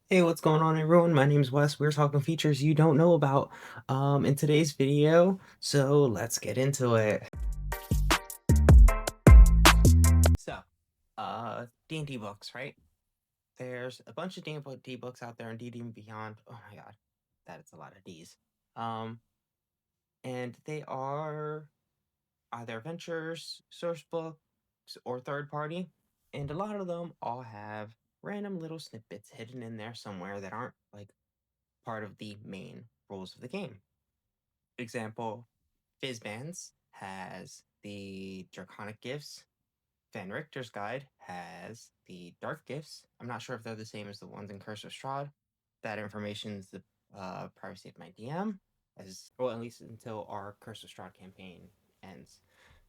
Hey, what's going on, everyone? My name's Wes. We're talking features you don't know about in today's video, so let's get into it. So, D&D books, right? There's a bunch of D&D books out there in D&D and Beyond. Oh my god, that is a lot of D's. Um, and they are either adventures, source books, or third party, and a lot of them all have random little snippets hidden in there somewhere that aren't like part of the main rules of the game. Example, Fizzbands has the Draconic Gifts. Van Richter's Guide has the Dark Gifts. I'm not sure if they're the same as the ones in Curse of Strahd. That information is the privacy of my DM, as well, at least until our Curse of Strahd campaign ends.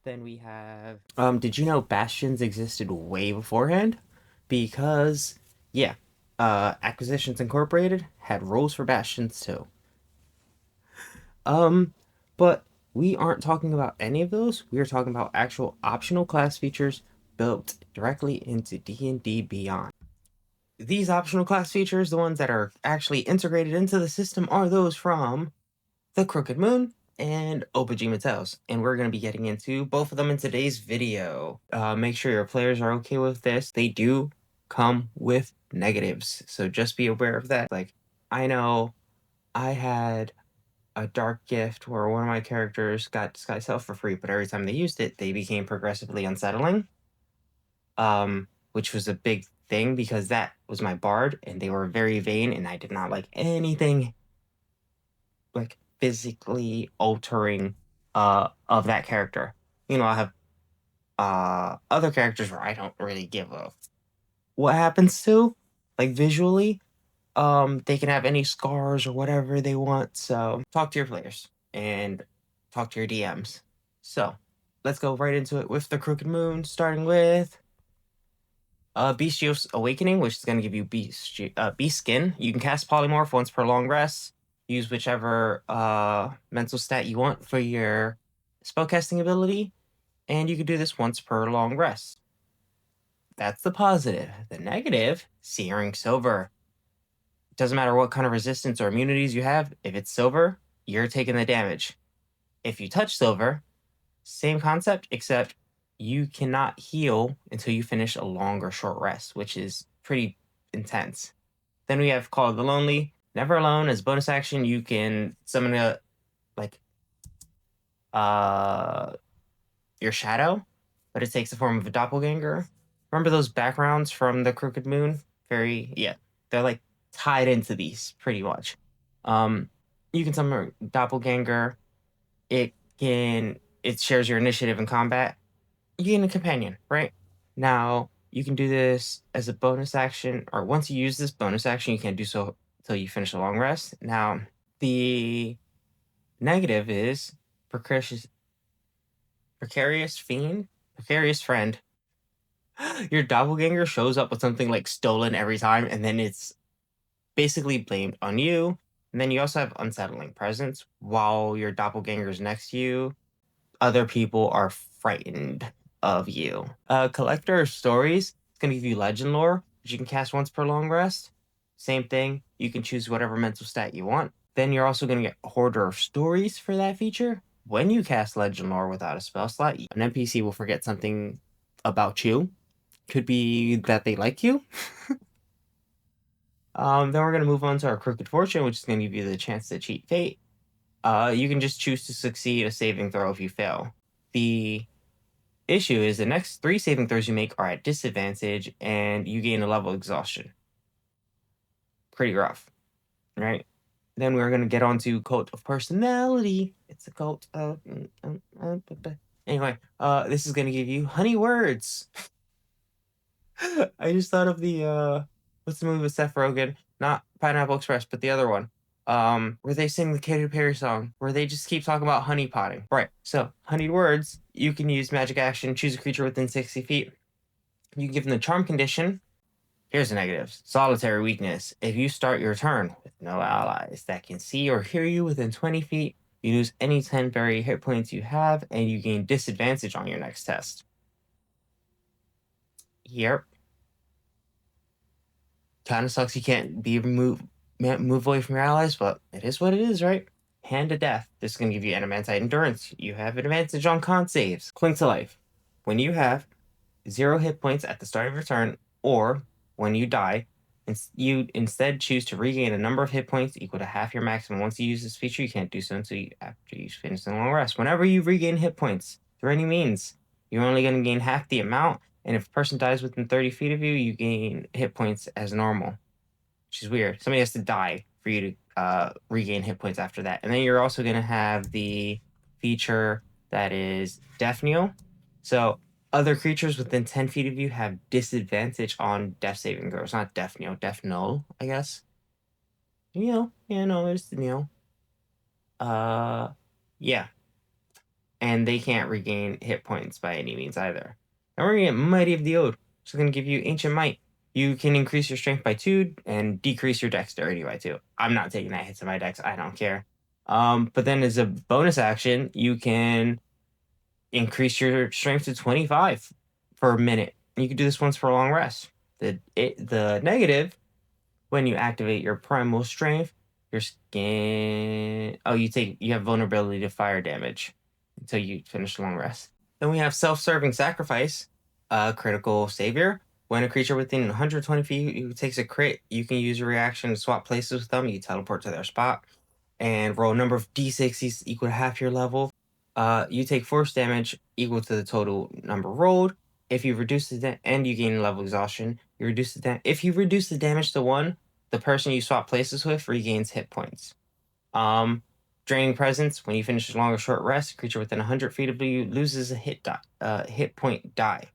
Then we have. Did you know Bastions existed way beforehand? Because, yeah, Acquisitions Incorporated had rules for Bastions too. Um, but we aren't talking about any of those. We are talking about actual optional class features built directly into D&D Beyond. These optional class features, the ones that are actually integrated into the system, are those from the Crooked Moon and Obojima Tales, and we're going to be getting into both of them in today's video. Make sure your players are okay with this. They do come with negatives, so just be aware of that. Like, I know I had a dark gift where one of my characters got Disguise Self for free, but every time they used it, they became progressively unsettling. Which was a big thing because that was my bard, and they were very vain, and I did not like anything like physically altering of that character. I have other characters where I don't really give a what happens to, like visually. They can have any scars or whatever they want. So talk to your players and talk to your DMs. So let's go right into it with the Crooked Moon, starting with Bestios Awakening, which is going to give you Beast Skin. You can cast Polymorph once per long rest. Use whichever mental stat you want for your spellcasting ability, and you can do this once per long rest. That's the positive. The negative, Searing Silver. Doesn't matter what kind of resistance or immunities you have, if it's silver, you're taking the damage. If you touch silver, same concept, except you cannot heal until you finish a long or short rest, which is pretty intense. Then we have Call of the Lonely. Never Alone. As bonus action, you can summon a like uh your shadow, but it takes the form of a doppelganger. Remember those backgrounds from the Crooked Moon? They're like tied into these pretty much. Um, you can summon a doppelganger. It shares your initiative in combat. You gain a companion, right? Now you can do this as a bonus action, or once you use this bonus action, you can't do so until you finish a long rest. Now the negative is precarious fiend, precarious friend. Your doppelganger shows up with something like stolen every time, and then it's basically blamed on you. And then you also have unsettling presence. While your doppelganger is next to you, other people are frightened of you. Collector of Stories is going to give you legend lore, which you can cast once per long rest. Same thing. You can choose whatever mental stat you want. Then you're also going to get Hoarder of Stories for that feature. When you cast legend lore without a spell slot, an NPC will forget something about you. Could be that they like you. Then we're going to move on to our Crooked Fortune, which is going to give you the chance to cheat fate. You can just choose to succeed a saving throw if you fail. The issue is the next 3 saving throws you make are at disadvantage, and you gain a level of exhaustion. Pretty rough, right? Then we're going to get on to Cult of Personality. It's a cult of... Anyway, this is going to give you honey words. I just thought of the what's the movie with Seth Rogen? Not Pineapple Express, but the other one. Where they sing the Katy Perry song, where they just keep talking about honey potting. Right. So, honeyed words, you can use magic action, choose a creature within 60 feet. You can give them the charm condition. Here's the negatives. Solitary weakness. If you start your turn with no allies that can see or hear you within 20 feet, you lose any temporary hit points you have, and you gain disadvantage on your next test. Yep. Kind of sucks you can't move away from your allies, but it is what it is, right? Hand to Death. This is going to give you adamantite endurance. You have advantage on con saves. Cling to Life. When you have 0 hit points at the start of your turn, or when you die, you instead choose to regain a number of hit points equal to half your maximum. Once you use this feature, you can't do so until after you finish the long rest. Whenever you regain hit points through any means, you're only going to gain half the amount, and if a person dies within 30 feet of you, you gain hit points as normal, which is weird. Somebody has to die for you to regain hit points after that. And then you're also going to have the feature that is Death Knell. So other creatures within 10 feet of you have disadvantage on death saving throws. Not Death Knell, Death Null, I guess. Yeah, no, it's the Knell. Yeah. And they can't regain hit points by any means either. Now we're going to get Mighty of the Ode. It's going to give you Ancient Might. You can increase your strength by 2 and decrease your dexterity by 2. I'm not taking that hit to my dex. I don't care. But then as a bonus action, you can increase your strength to 25 for a minute. You can do this once for a long rest. The negative, when you activate your primal strength, your skin... Oh, you have vulnerability to fire damage until you finish a long rest. Then we have Self-Serving Sacrifice, critical savior. When a creature within 120 feet takes a crit, you can use your reaction to swap places with them. You teleport to their spot and roll a number of d6s equal to half your level. You take force damage equal to the total number rolled. If you reduce and you gain level exhaustion, you reduce if you reduce the damage to 1, the person you swap places with regains hit points. Draining Presence. When you finish a long or short rest, a creature within 100 feet of you loses a hit point die.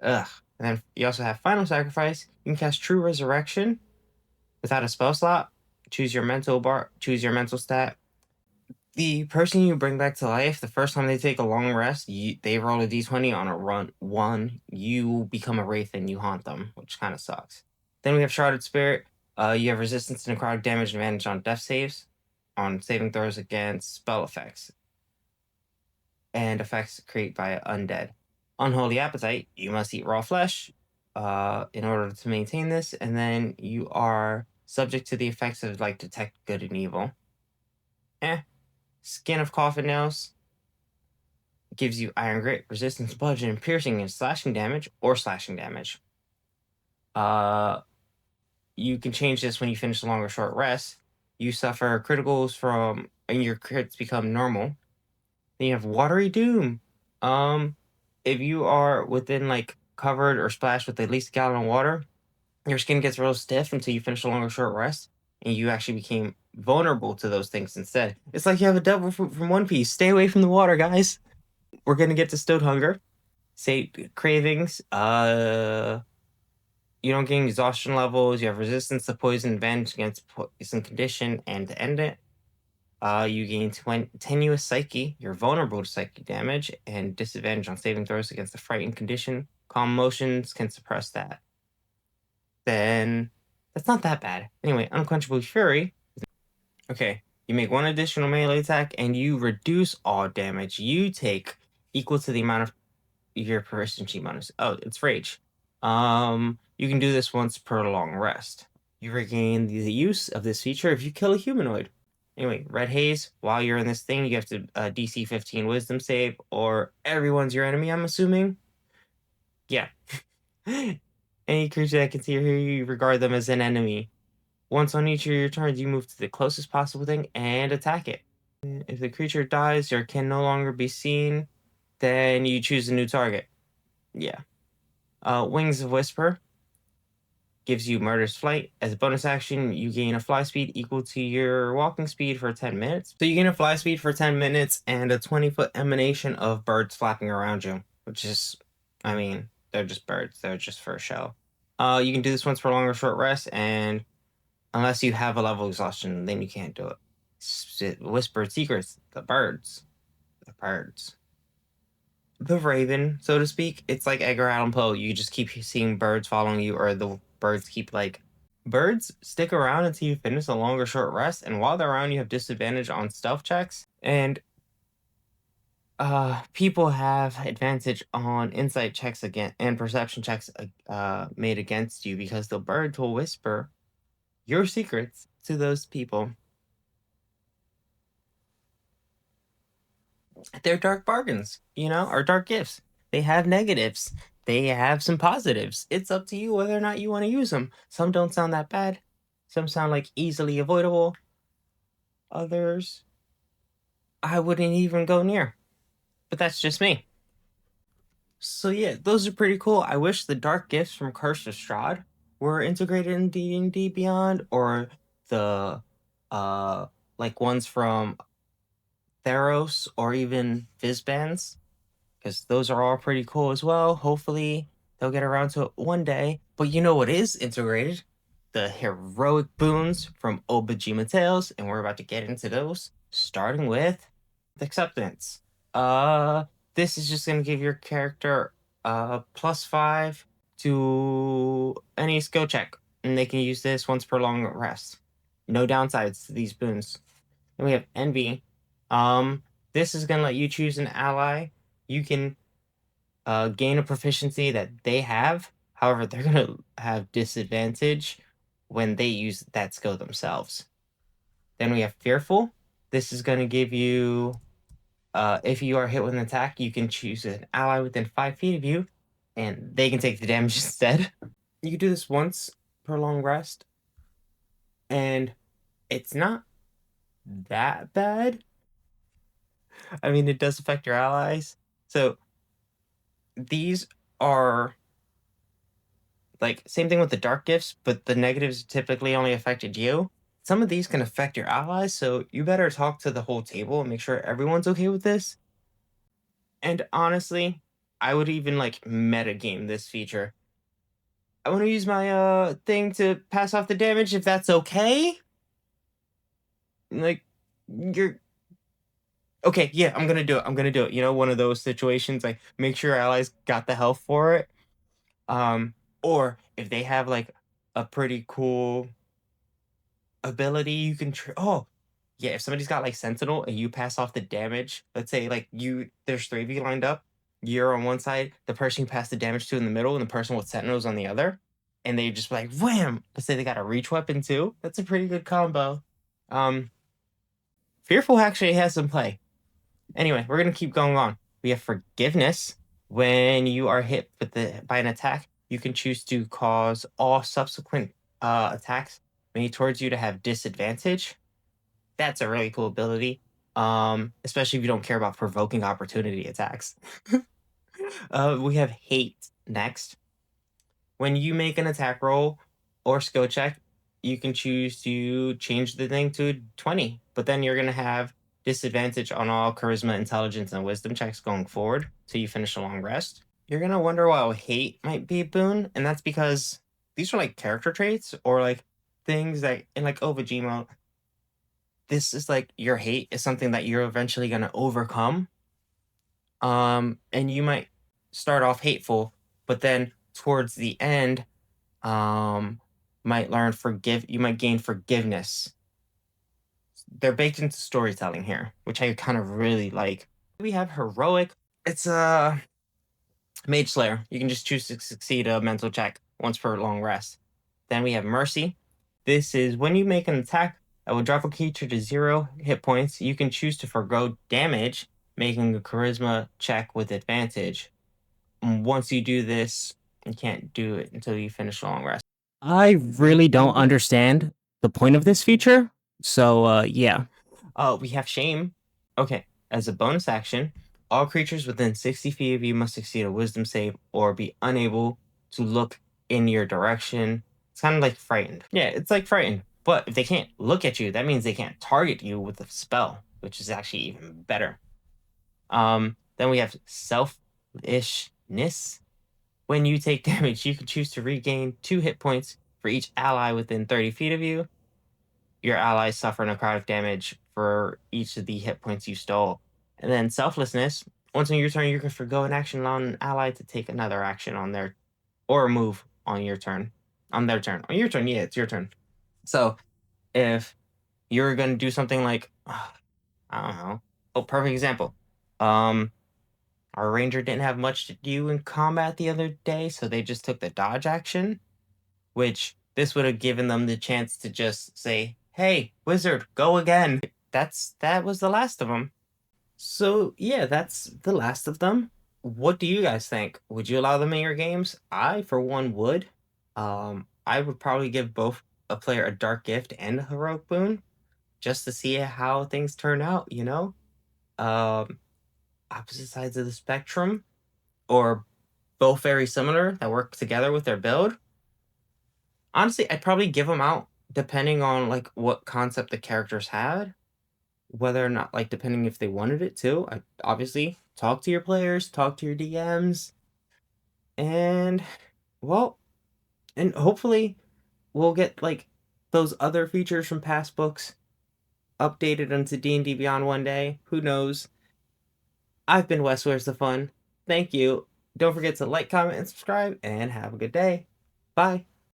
Ugh. And then you also have Final Sacrifice. You can cast True Resurrection without a spell slot. Choose your mental stat. The person you bring back to life, the first time they take a long rest, they roll a d20 on a 1. You become a wraith and you haunt them, which kind of sucks. Then we have Shrouded Spirit. You have resistance to necrotic damage and advantage on death saves, on saving throws against spell effects, and effects created by undead. Unholy Appetite. You must eat raw flesh in order to maintain this, and then you are subject to the effects of Detect Good and Evil. Skin of Coffin Nails gives you Iron Grit, resistance, bludgeoning, piercing, and slashing damage, or slashing damage. You can change this when you finish a long or short rest. You suffer criticals and your crits become normal. Then you have Watery Doom. If you are within covered or splashed with at least a gallon of water, your skin gets real stiff until you finish a long or short rest, and you actually became vulnerable to those things instead. It's like you have a devil fruit from One Piece. Stay away from the water, guys. We're gonna get to Stilled Hunger. Say Cravings. You don't gain exhaustion levels. You have resistance to poison, advantage against poison condition, and to end it, you gain tenuous psyche. You're vulnerable to psychic damage and disadvantage on saving throws against a frightened condition. Calm motions can suppress that. Then that's not that bad. Anyway, Unquenchable Fury. Okay, you make 1 additional melee attack and you reduce all damage you take equal to the amount of your proficiency bonus. Oh, it's Rage. You can do this once per long rest. You regain the use of this feature if you kill a humanoid. Anyway, Red Haze. While you're in this thing, you have to DC 15 Wisdom save, or everyone's your enemy, I'm assuming. Yeah. Any creature that can see or hear you, regard them as an enemy. Once on each of your turns, you move to the closest possible thing and attack it. If the creature dies or can no longer be seen, then you choose a new target. Yeah. Wings of Whisper gives you Murderous Flight. As a bonus action, you gain a fly speed equal to your walking speed for 10 minutes. So you gain a fly speed for 10 minutes and a 20-foot emanation of birds flapping around you, which is, I mean, they're just birds. They're just for a show. You can do this once for a long or short rest, and unless you have a level exhaustion, then you can't do it. Whispered Secrets, the birds. The birds. The Raven, so to speak. It's like Edgar Allan Poe. You just keep seeing birds following you, or the birds keep Birds stick around until you finish a long or short rest, and while they're around, you have disadvantage on stealth checks. And people have advantage on insight checks again and perception checks made against you because the birds will whisper your secrets to those people. They're dark bargains, or dark gifts. They have negatives. They have some positives. It's up to you whether or not you want to use them. Some don't sound that bad. Some sound like easily avoidable. Others, I wouldn't even go near. But that's just me. So yeah, those are pretty cool. I wish the dark gifts from Curse of Strahd were integrated in D&D Beyond, or the like ones from Theros or even Fizban's, because those are all pretty cool as well. Hopefully they'll get around to it one day. But you know what is integrated? The heroic boons from Obojima Tales, and we're about to get into those, starting with acceptance. Uh, this is just gonna give your character +5 to any skill check, and they can use this once per long rest. No downsides to these boons. Then we have envy. This is gonna let you choose an ally. You can gain a proficiency that they have. However, they're gonna have disadvantage when they use that skill themselves. Then we have fearful. This is gonna give you, if you are hit with an attack, you can choose an ally within 5 feet of you, and they can take the damage instead. You can do this once per long rest, and it's not that bad. I mean, it does affect your allies. So these are like same thing with the dark gifts, but the negatives typically only affected you. Some of these can affect your allies, so you better talk to the whole table and make sure everyone's okay with this. And honestly, I would even like meta game this feature. I want to use my thing to pass off the damage if that's okay. Like you're okay, yeah, I'm gonna do it. I'm gonna do it. One of those situations, like make sure your allies got the health for it. Um, or if they have like a pretty cool ability, you can oh, yeah, if somebody's got like Sentinel and you pass off the damage, let's say like there's 3 of you lined up, you're on one side, the person you pass the damage to in the middle, and the person with Sentinels on the other, and they just like wham. Let's say they got a reach weapon too. That's a pretty good combo. Um, Fearful actually has some play. Anyway, we're gonna keep going on. We have forgiveness. When you are hit by an attack, you can choose to cause all subsequent attacks made towards you to have disadvantage. That's a really cool ability. Especially if you don't care about provoking opportunity attacks. We have hate next. When you make an attack roll or skill check, you can choose to change the thing to 20, but then you're gonna have disadvantage on all charisma, intelligence, and wisdom checks going forward till you finish a long rest. You're gonna wonder why hate might be a boon, and that's because these are like character traits or like things that in like Ovajima, this is like your hate is something that you're eventually gonna overcome. And you might start off hateful, but then towards the end, um, might you might gain forgiveness. They're baked into storytelling here, which I kind of really like. We have heroic. It's a mage slayer. You can just choose to succeed a mental check once per long rest. Then we have mercy. This is when you make an attack that will drop a creature to 0 hit points. You can choose to forgo damage, making a charisma check with advantage. Once you do this, you can't do it until you finish a long rest. I really don't understand the point of this feature. So, yeah. We have shame. Okay. As a bonus action, all creatures within 60 feet of you must succeed a wisdom save or be unable to look in your direction. It's kind of like frightened. Yeah, it's like frightened. But if they can't look at you, that means they can't target you with a spell, which is actually even better. Then we have selfishness. When you take damage, you can choose to regain 2 hit points for each ally within 30 feet of you. Your allies suffer necrotic damage for each of the hit points you stole. And then selflessness. Once on your turn, you can forgo an action on an ally to take another action on their or a move on your turn. On their turn. On your turn, yeah, it's your turn. So if you're gonna do something like I don't know. Oh, perfect example. Our ranger didn't have much to do in combat the other day, so they just took the dodge action, which this would have given them the chance to just say, "Hey, wizard, go again." That was the last of them. So yeah, that's the last of them. What do you guys think? Would you allow them in your games? I, for one, would. I would probably give both a player a dark gift and a heroic boon just to see how things turn out, you know? Um, Opposite sides of the spectrum, or both very similar that work together with their build. Honestly, I'd probably give them out depending on like what concept the characters had, whether or not like depending if they wanted it too. I obviously talk to your players, talk to your DMs, and well, and hopefully we'll get like those other features from past books updated into D&D Beyond one day. Who knows? I've been Wes, Where's the Fun. Thank you. Don't forget to like, comment, and subscribe, and have a good day. Bye.